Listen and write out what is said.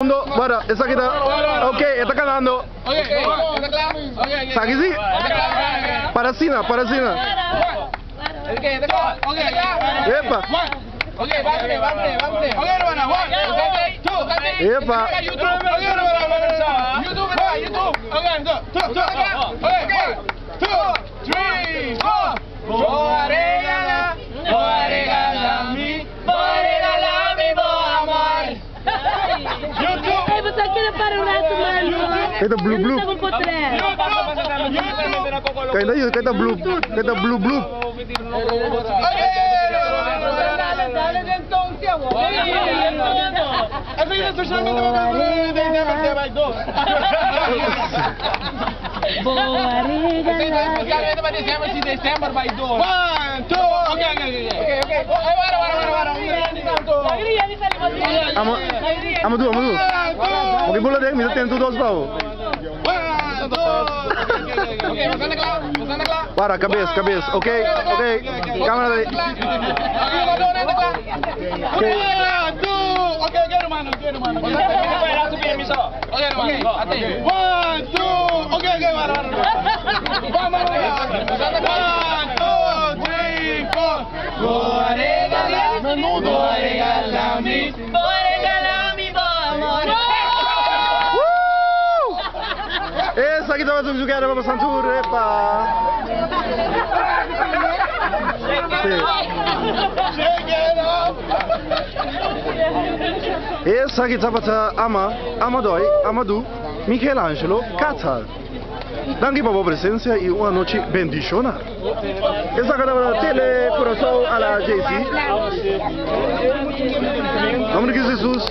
Bora, essa aqui tá. Ok, está ganhando. Sabe sim? Para cima, para cima. Epa. Epa. Kita blue blue. Kita blue. Kita blue blue. Desember by door. 1, 2, okay. Amadou. Ok, bola deh, minta tentu dos pau. 1, 2. Okay, Masana klar. Para, cabeça. Ok. Câmera daí. 1, 2. Okay, hermano. Okay, ate. 1, 2. Okay, mano. Vamos. 1, 2, 3, 4. Vuoi regalarmi, amore. Essa aqui tava jogando para Santur, epa. Essa aqui tava Amadou, Michelangelo, Catal. Danke por a presença e uma noite bendicionada. Essa aqui tava tele coração a la JC. Vamos que Jesus.